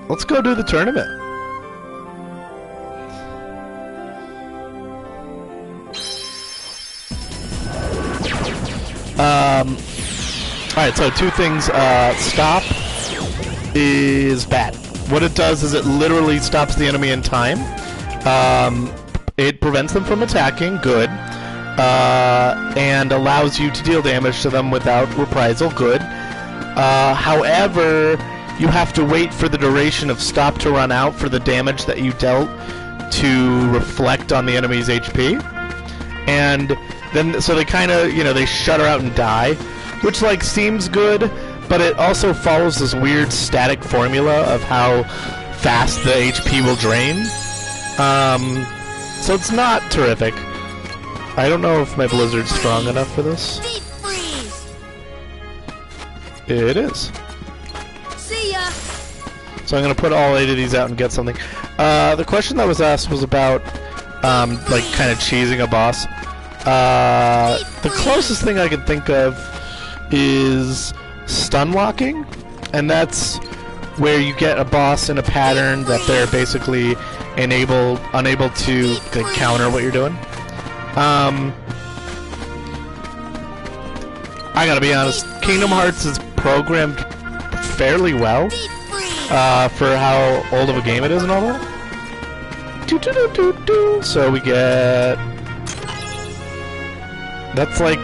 Let's go do the tournament. Alright, so two things. Stop is bad. What it does is it literally stops the enemy in time. It prevents them from attacking, good. And allows you to deal damage to them without reprisal, good. However, you have to wait for the duration of stop to run out for the damage that you dealt to reflect on the enemy's HP. And then, so they kind of, you know, they shudder out and die, which, like, seems good, but it also follows this weird static formula of how fast the HP will drain. So it's not terrific. I don't know if my Blizzard's strong enough for this. Deep freeze. It is. See ya. So I'm gonna put all 8 of these out and get something. The question that was asked was about, like, kind of cheesing a boss. The closest thing I can think of is stun locking, and that's where you get a boss in a pattern that they're basically unable to counter what you're doing. I gotta be honest, Kingdom Hearts is programmed fairly well for how old of a game it is and all that. So we get... That's like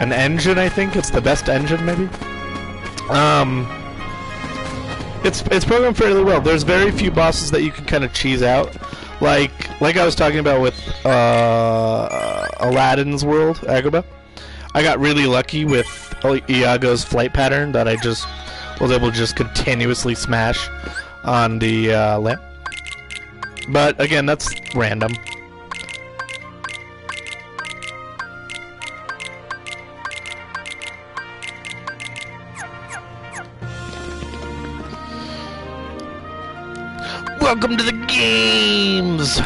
an engine, I think. It's the best engine, maybe. It's programmed fairly well. There's very few bosses that you can kind of cheese out, like I was talking about with Aladdin's world, Agrabah. I got really lucky with Iago's flight pattern that I just was able to just continuously smash on the lamp. But again, that's random. Welcome to the games!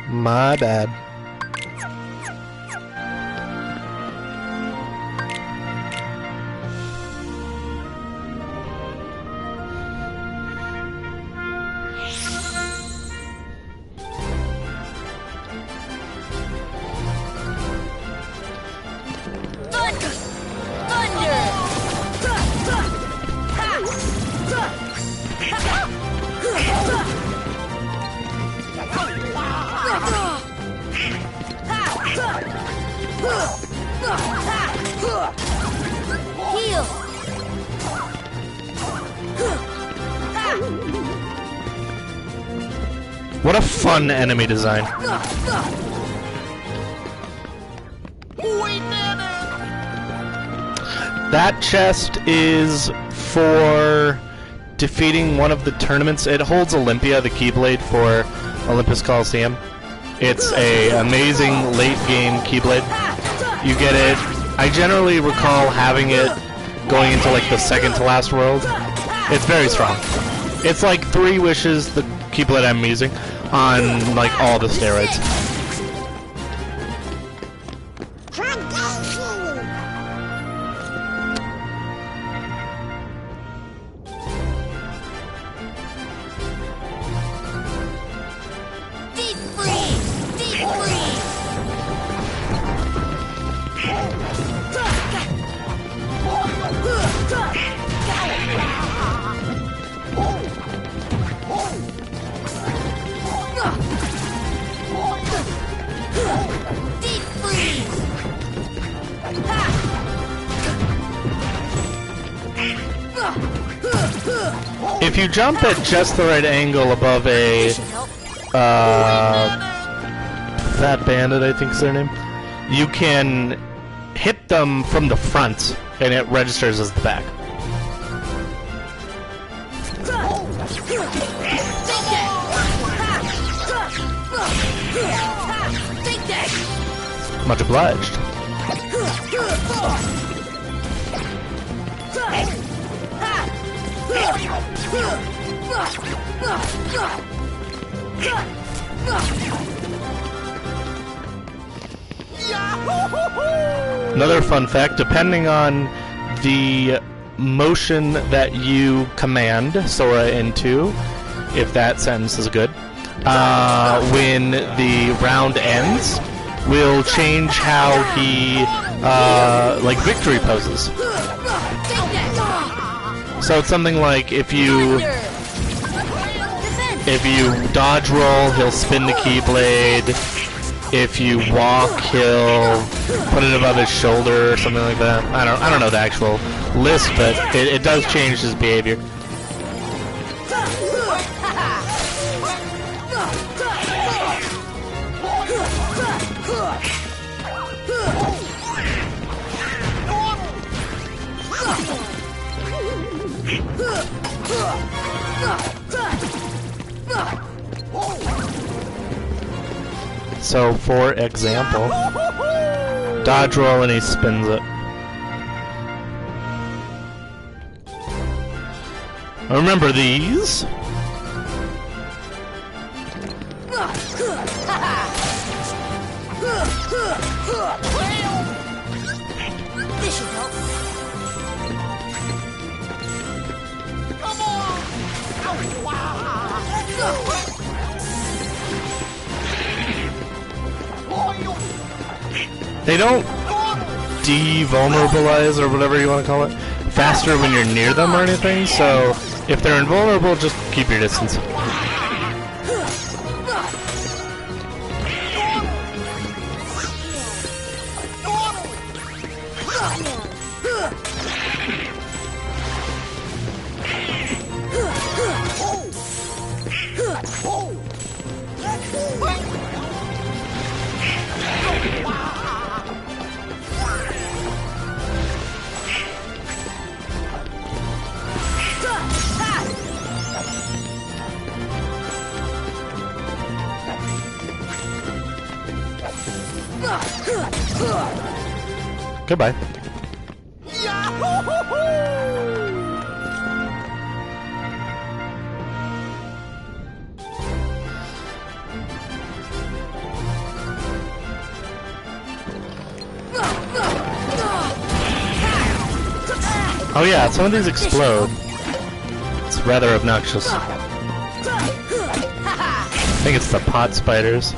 My bad. Heal. What a fun enemy design. That chest is for defeating one of the tournaments. It holds Olympia, the Keyblade for Olympus Coliseum. It's a amazing late game Keyblade. You get it. I generally recall having it going into like the second to last world. It's very strong. It's like 3 wishes, the Keyblade I'm using, on like all the steroids. Deep freeze. Deep freeze. Deep freeze. If you jump at just the right angle above a Fat Bandit, I think is their name, you can hit them from the front and it registers as the back. Much obliged. Another fun fact, depending on the motion that you command Sora into, if that sentence is good, when the round ends, will change how he, like, victory poses. So it's something like if you dodge roll, he'll spin the Keyblade. If you walk, he'll put it above his shoulder or something like that. I don't know the actual list, but it does change his behavior. So, for example, dodge roll and he spins it. Remember these? This should help. Come on! They don't de-vulnerabilize, or whatever you want to call it, faster when you're near them or anything, so if they're invulnerable, just keep your distance. Goodbye. Oh yeah, some of these explode. It's rather obnoxious. I think it's the pot spiders.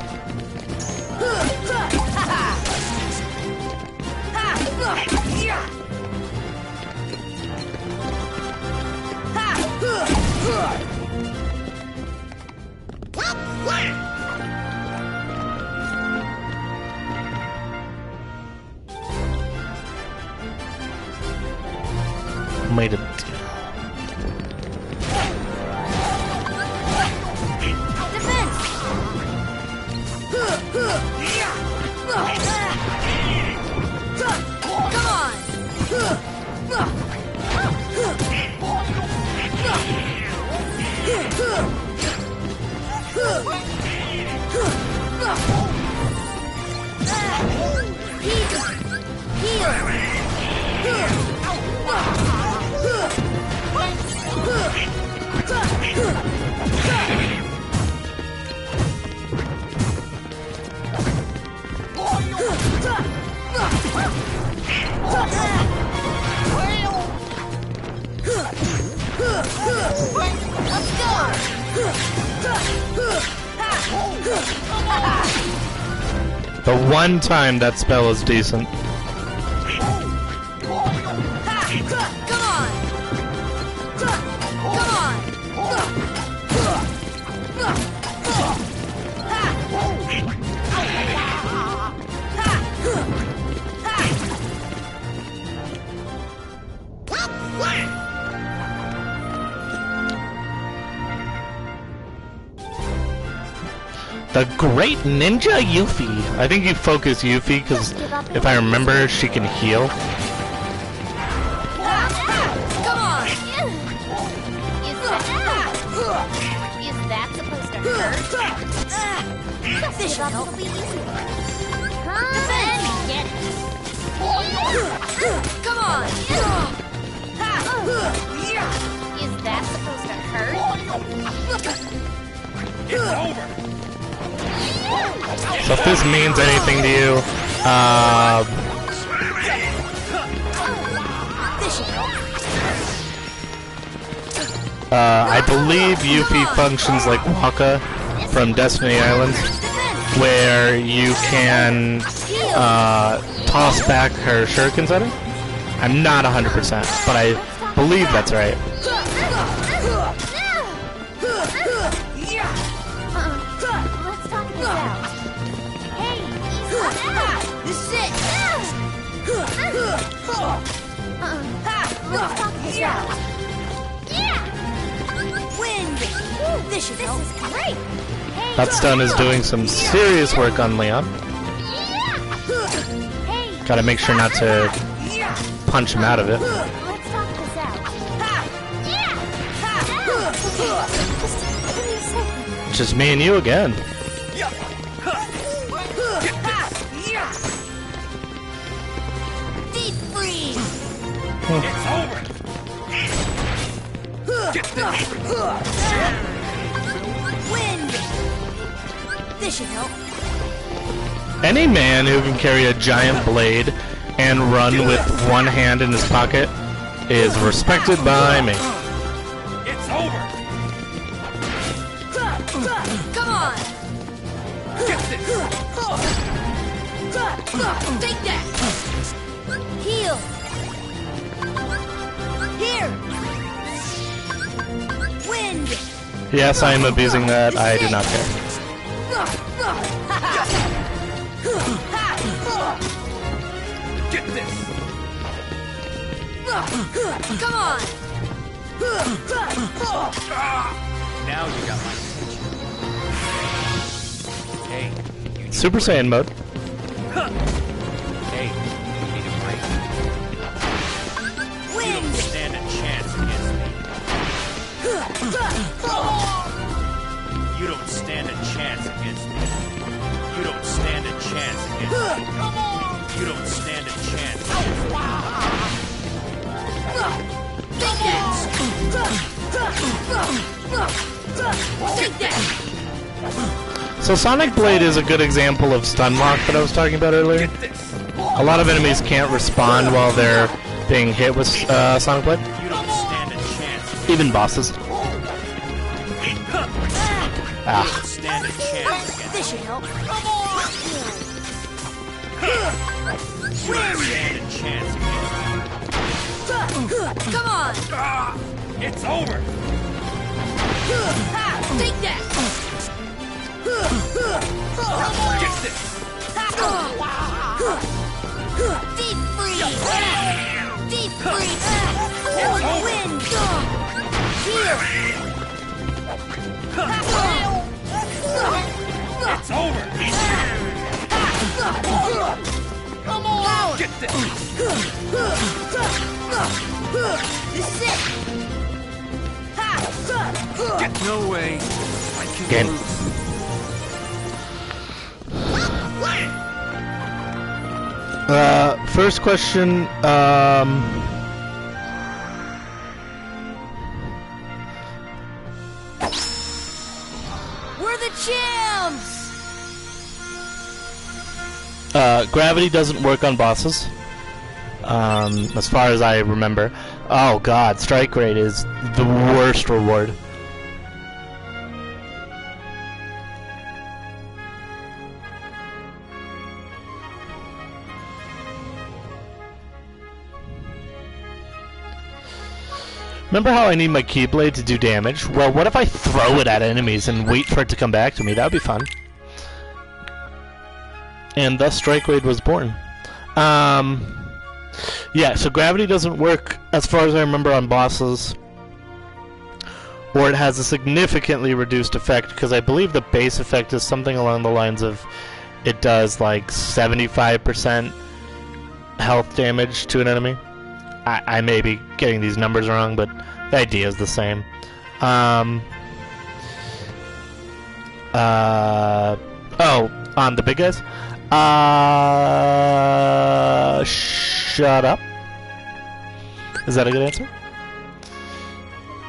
Made a deal. The one time that spell is decent. The Great Ninja Yuffie. I think you focus Yuffie because if I remember, she can heal. Come on! Is that supposed to hurt? This should help. Get it. So if this means anything to you, This should help. I believe Yuffie functions like Waka from Destiny Islands, where you can toss back her shurikens at her. I'm not 100%, but I believe that's right. Let's talk this out. Hey, easy now. This is it. Let's talk this out. Yeah. Wind. This should This help. is great. Hey, That stun is doing some serious work on Leon. hey, Gotta make sure not to punch him out of it. let's talk this out. Yeah. Just give me a second. Just me and you again. Deep freeze. It's over. Get this. Wind. This should help. Any man who can carry a giant blade and run with one hand in his pocket is respected by me. It's over. Come on. Get this. Take that. Heal. Here. Wind. Yes, I am abusing that. I do not care. Get this. Come on. Now you got my attention. Hey, you need Super Saiyan mode. Hey, you need a break. You Wind. don't stand a chance against me. You don't stand a chance against me. You don't stand a chance against me. You don't stand a chance against me. Take that. So Sonic Blade is a good example of stun lock that I was talking about earlier. Get this. A lot of enemies can't respond while they're being hit with Sonic Blade. You don't stand a chance. Even bosses. You Ah. don't stand a chance against This should help. me. You don't stand a chance against me. Come on. It's over. Take that. Get this. Deep freeze. Deep freeze. Wind. Here. It's over. Come on. Get this. This is it. No way. I can Again. lose. First question, We're the champs. gravity doesn't work on bosses. As far as I remember. Oh god, strike rate is the worst reward. Remember how I need my Keyblade to do damage? Well, what if I throw it at enemies and wait for it to come back to me? That would be fun. And thus Strike Raid was born. Yeah, so gravity doesn't work, as far as I remember, on bosses. Or it has a significantly reduced effect, because I believe the base effect is something along the lines of it does like 75% health damage to an enemy. I may be getting these numbers wrong, but the idea is the same. Oh, on the big guys? Shut up. Is that a good answer?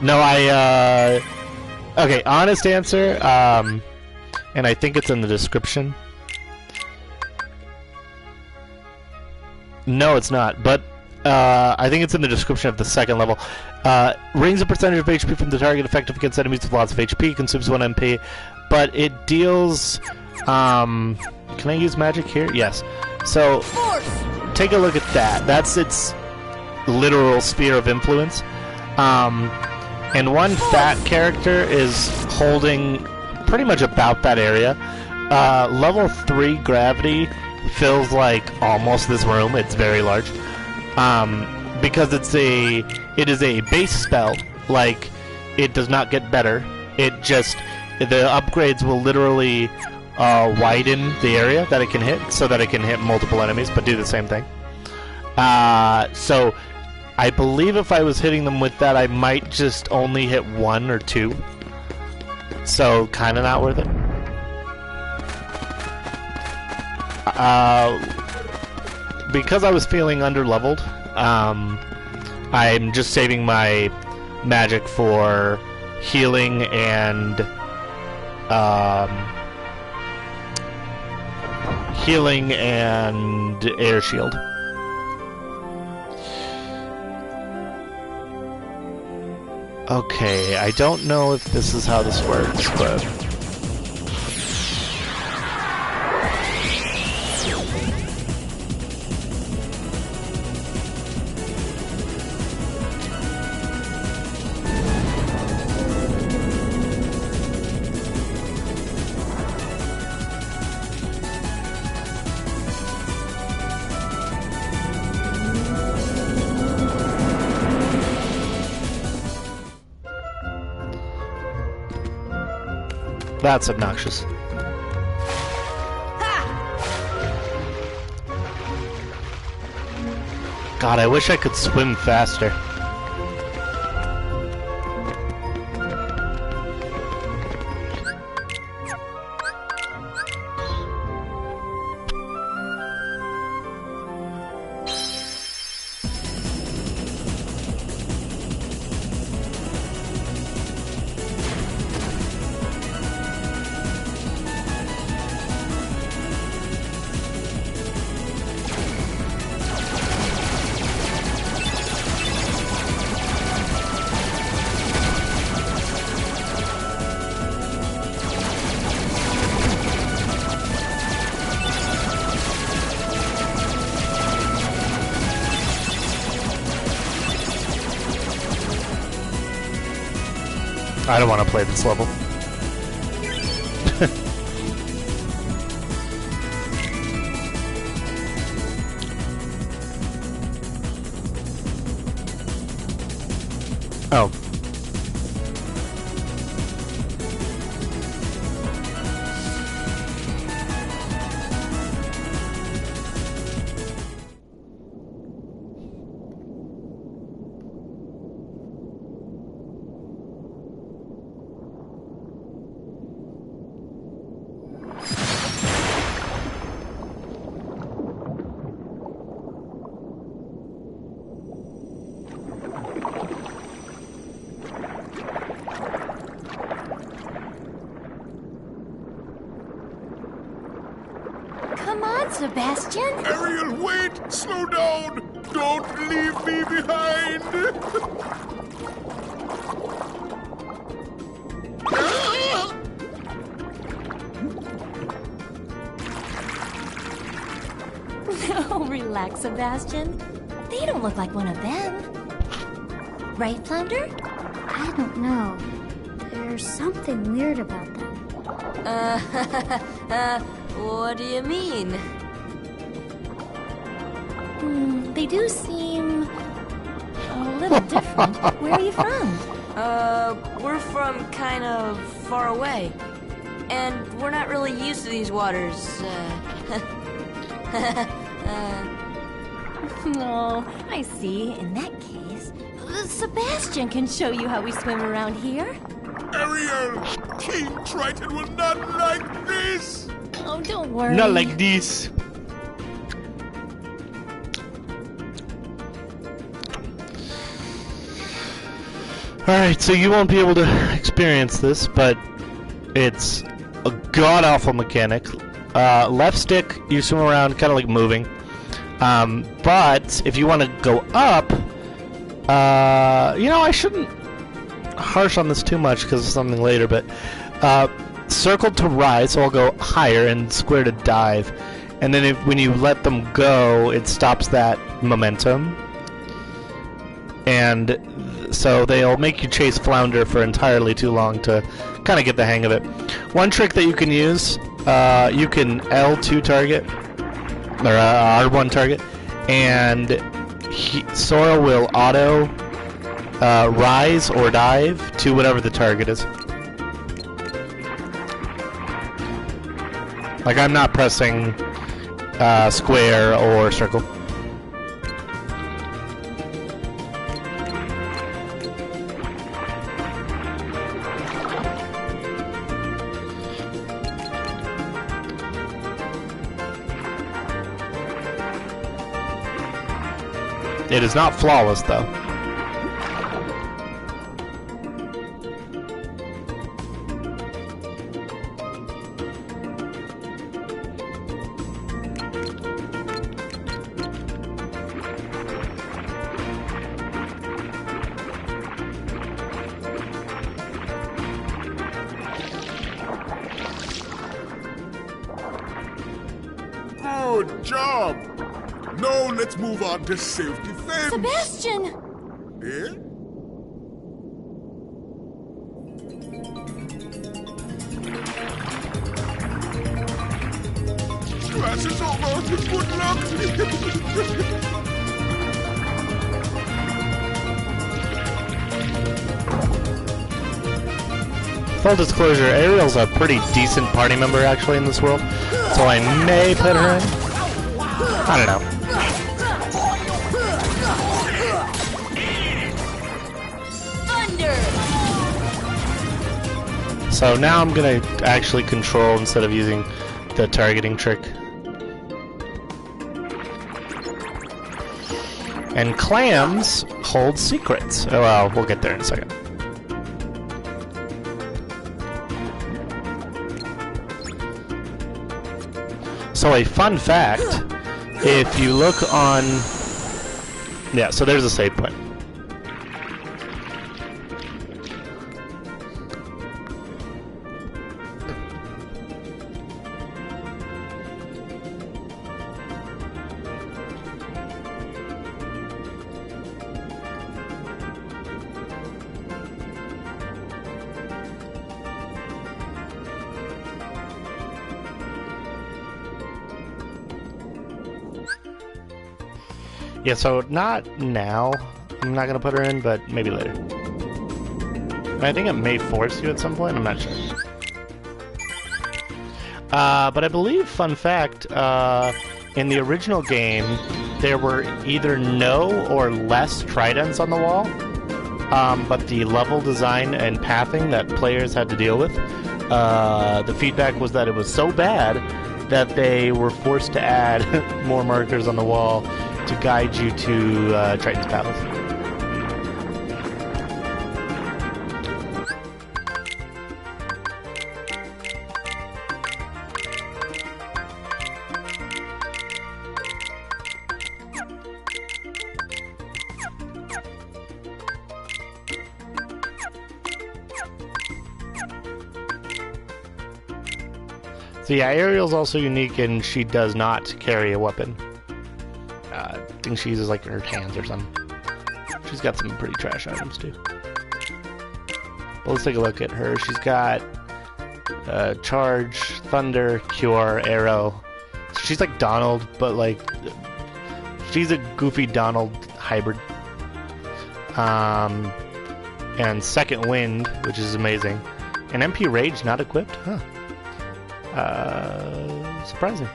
No, okay, honest answer, and I think it's in the description. No, it's not, but I think it's in the description of the second level. Rings a percentage of HP from the target effective against enemies with lots of HP, consumes 1 MP, but it deals... can I use magic here? Yes. So, take a look at that. That's its literal sphere of influence. And one fat character is holding pretty much about that area. Level 3 gravity feels like almost this room. It's very large. Because it is a base spell. Like, it does not get better. It just, the upgrades will literally widen the area that it can hit, so that it can hit multiple enemies, but do the same thing. So, I believe if I was hitting them with that, I might just only hit 1 or 2. So, kinda not worth it. Because I was feeling underleveled, I'm just saving my magic for healing and air shield. Okay, I don't know if this is how this works, but... That's obnoxious. God, I wish I could swim faster. I don't want to play this level. Oh. Come on, Sebastian. Ariel, wait! Slow down! Don't leave me behind! Oh, relax, Sebastian. They don't look like one of them. Right, Flounder? I don't know. There's something weird about them. What do you mean? They do seem a little different. Where are you from? We're from kind of far away. And we're not really used to these waters. Oh, I see. In that case, Sebastian can show you how we swim around here. Ariel! King Triton will not like this! Oh, don't worry. Not like this. Alright, so you won't be able to experience this, but it's a god-awful mechanic. Left stick, you swim around kind of like moving. But if you want to go up, you know, I shouldn't harsh on this too much because it's something later, but circle to rise, so I'll go higher, and square to dive. And then when you let them go, it stops that momentum. And so they'll make you chase flounder for entirely too long to kind of get the hang of it. One trick that you can use, you can L2 target, or R1 target, and Sora will auto rise or dive to whatever the target is. Like, I'm not pressing square or circle. It is not flawless, though. Good job! Now let's move on to safety fence. Sebastian! Eh? Class is over. Good luck. Full disclosure, Ariel's a pretty decent party member actually in this world, so I may put her in. I don't know. Thunder! So now I'm gonna actually control instead of using the targeting trick. And clams hold secrets. Oh well, we'll get there in a second. So a fun fact, if you look on... Yeah, so there's a save point. Yeah, so not now. I'm not gonna put her in, but maybe later. And I think it may force you at some point. I'm not sure. But I believe, fun fact, in the original game, there were either no or less tridents on the wall. But the level design and pathing that players had to deal with, the feedback was that it was so bad that they were forced to add more markers on the wall to guide you to Triton's Palace. So yeah, Ariel's also unique and she does not carry a weapon. I think she uses like her hands or something. She's got some pretty trash items too. But let's take a look at her. She's got charge, thunder, cure, arrow. She's like Donald, but like she's a goofy Donald hybrid. And second wind, which is amazing. And MP rage not equipped, huh? Surprising.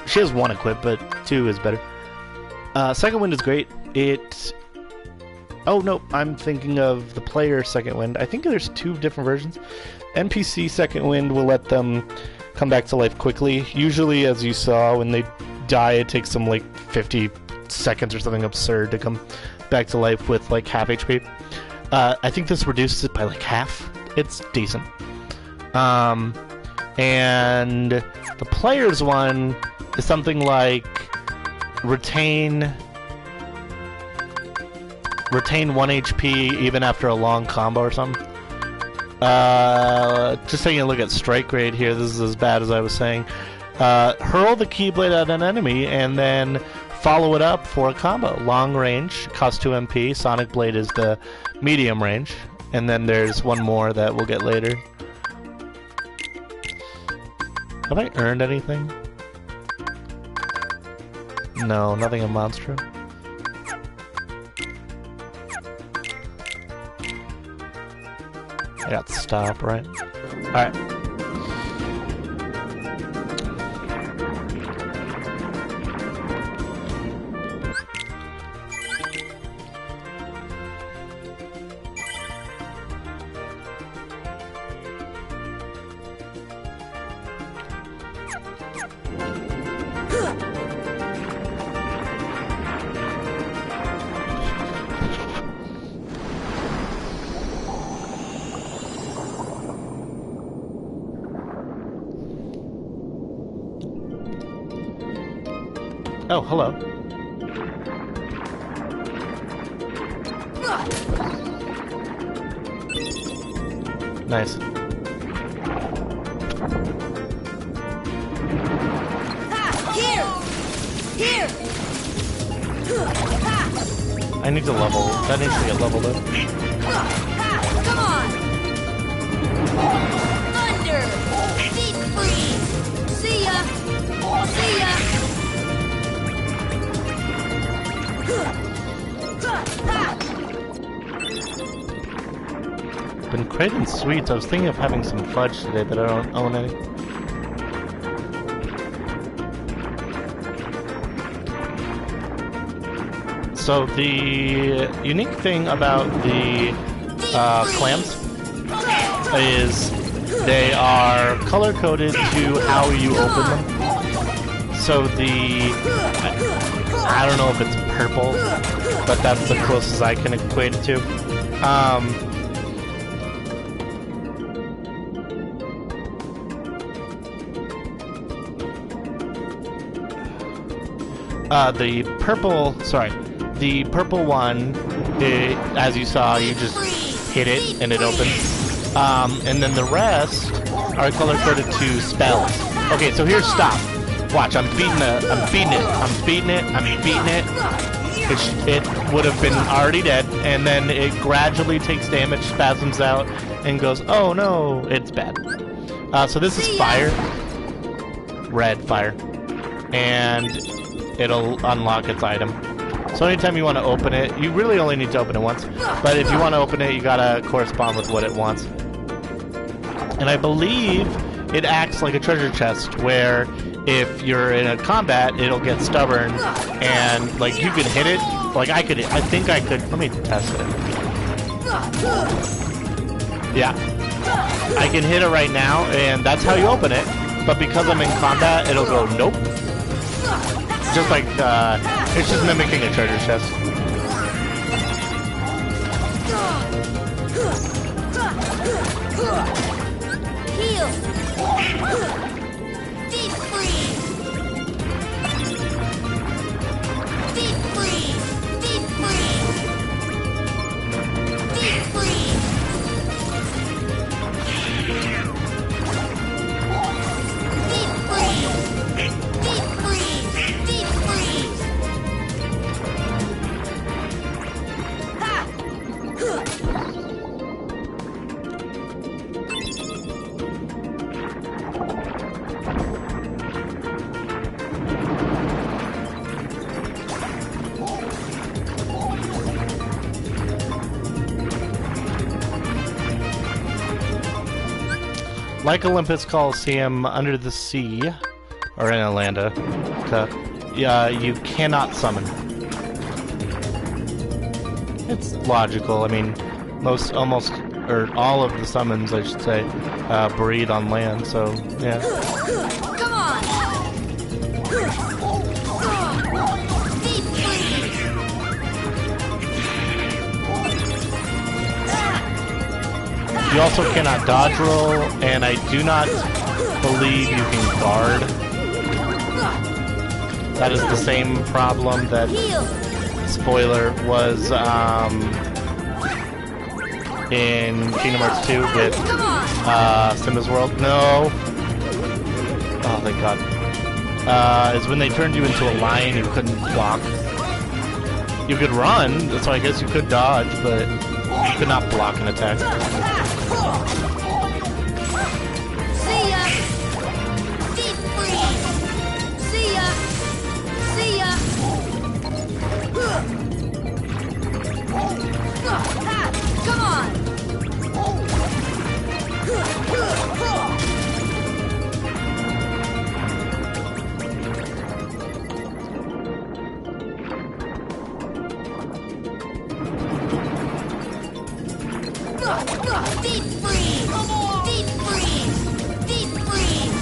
She has one equipped, but two is better. Second wind is great. Oh no, I'm thinking of the player second wind. I think there's two different versions. NPC second wind will let them come back to life quickly. Usually, as you saw, when they die, it takes them like 50 seconds or something absurd to come back to life with like half HP. I think this reduces it by like half. It's decent. And the player's one is something like retain 1 HP even after a long combo or something. Just taking a look at strike rate here, this is as bad as I was saying. Hurl the Keyblade at an enemy and then follow it up for a combo. Long range, costs 2 MP. Sonic Blade is the medium range. And then there's one more that we'll get later. Have I earned anything? No, nothing in Monstro. I got stop, right? Alright. Oh, hello. Nice. Here! I need to level. That needs to get leveled up. Come on! Thunder! Deep freeze! See ya! See ya! Been craving sweets. I was thinking of having some fudge today, but I don't own any. So the unique thing about the clams is they are color-coded to how you open them. So I don't know if it's purple, but that's the closest I can equate it to. The purple one, as you saw, you just hit it and it opens. And then the rest are color-coded to spells. Okay, so here's stop. Watch, I'm beating it. It would have been already dead, and then it gradually takes damage, spasms out, and goes, oh no, it's bad. So this is fire. Red fire. And it'll unlock its item. So anytime you want to open it, you really only need to open it once, but if you want to open it, you gotta correspond with what it wants. And I believe it acts like a treasure chest, where if you're in a combat, it'll get stubborn, and like you can hit it. Like I think I could. Let me test it. Yeah, I can hit it right now, and that's how you open it. But because I'm in combat, it'll go nope. Just like it's just mimicking a treasure chest. Heal! Deep freeze! Deep freeze! Deep freeze! Deep freeze! Deep freeze! Deep freeze! Deep freeze! Ha! Like Olympus Coliseum under the sea, or in Atlanta, you cannot summon. It's logical. I mean, almost, or all of the summons, I should say, breed on land. So yeah. Come on! Deep freeze! You also cannot dodge roll, and I do not believe you can guard. That is the same problem that, spoiler, was in Kingdom Hearts 2 with Simba's World. No. Oh, thank God. Is when they turned you into a lion, you couldn't block. You could run, so I guess you could dodge, but you could not block an attack. See ya! Deep freeze! See ya! See ya! Come on! Deep freeze! Deep freeze! Deep freeze!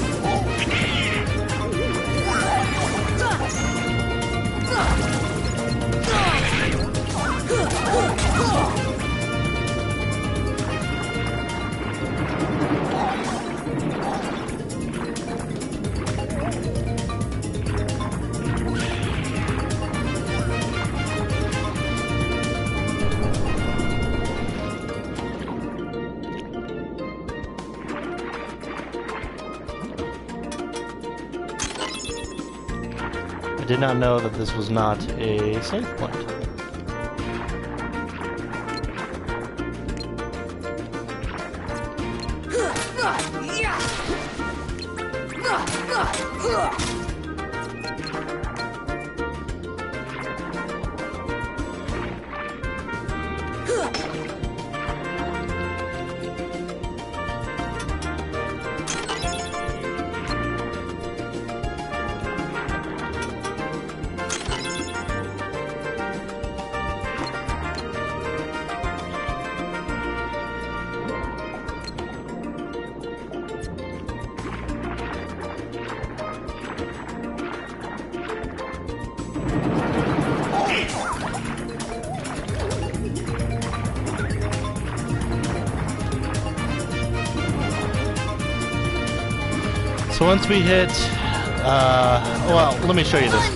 I did not know that this was not a save point. So once we hit, well, let me show you this.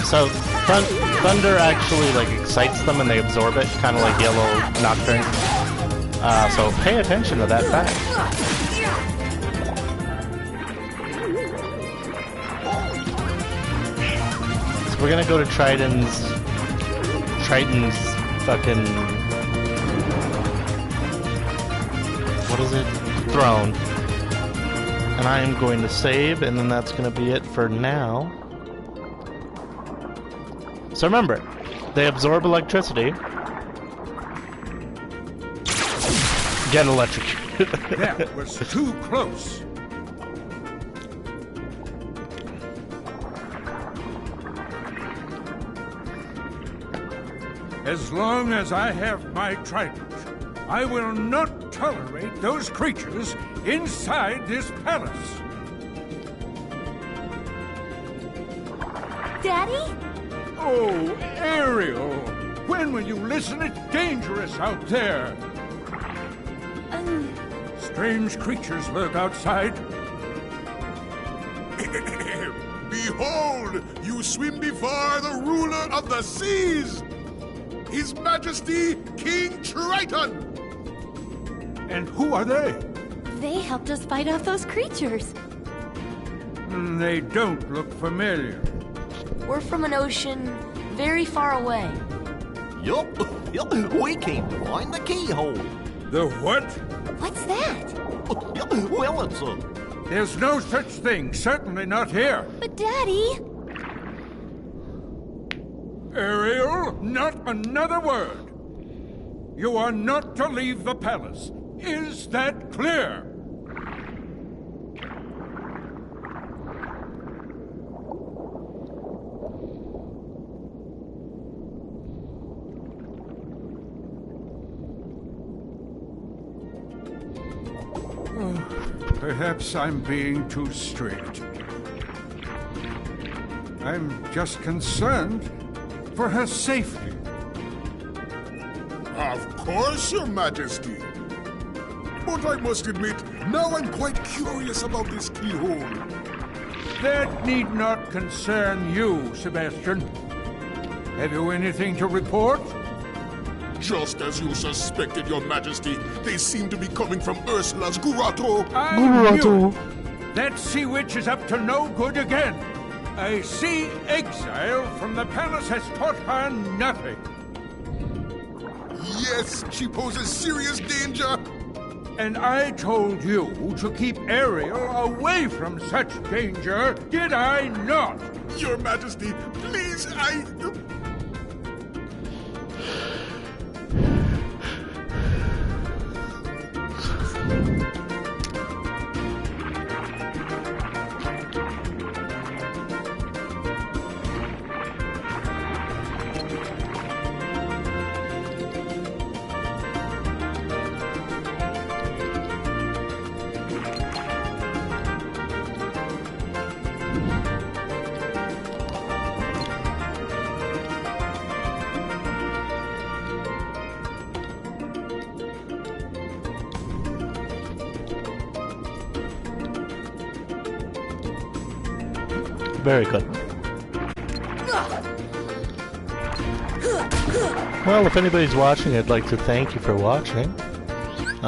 So thunder actually like excites them and they absorb it, kind of like Yellow Nocturne. So pay attention to that fact. So we're gonna go to Triton's fucking, what is it? Throne. And I am going to save, and then that's going to be it for now. So remember, they absorb electricity. Get electrocuted. That was too close. As long as I have my trident, I will not tolerate those creatures inside this palace. Daddy? Oh, Ariel! When will you listen? It's dangerous out there. Strange creatures lurk outside. Behold! You swim before the ruler of the seas! His Majesty, King Triton! And who are they? They helped us fight off those creatures. They don't look familiar. We're from an ocean very far away. Yup, we came to find the keyhole. The what? What's that? Well, it's a... There's no such thing, certainly not here. But Daddy... Ariel, not another word. You are not to leave the palace. Is that clear? Perhaps I'm being too strict. I'm just concerned for her safety. Of course, Your Majesty. But I must admit, now I'm quite curious about this keyhole. That need not concern you, Sebastian. Have you anything to report? Just as you suspected, Your Majesty, they seem to be coming from Ursula's grotto. I knew it. That sea witch is up to no good again. A sea exile from the palace has taught her nothing. Yes, she poses serious danger. And I told you to keep Ariel away from such danger, did I not? Your Majesty, please, Very good. Well, if anybody's watching, I'd like to thank you for watching.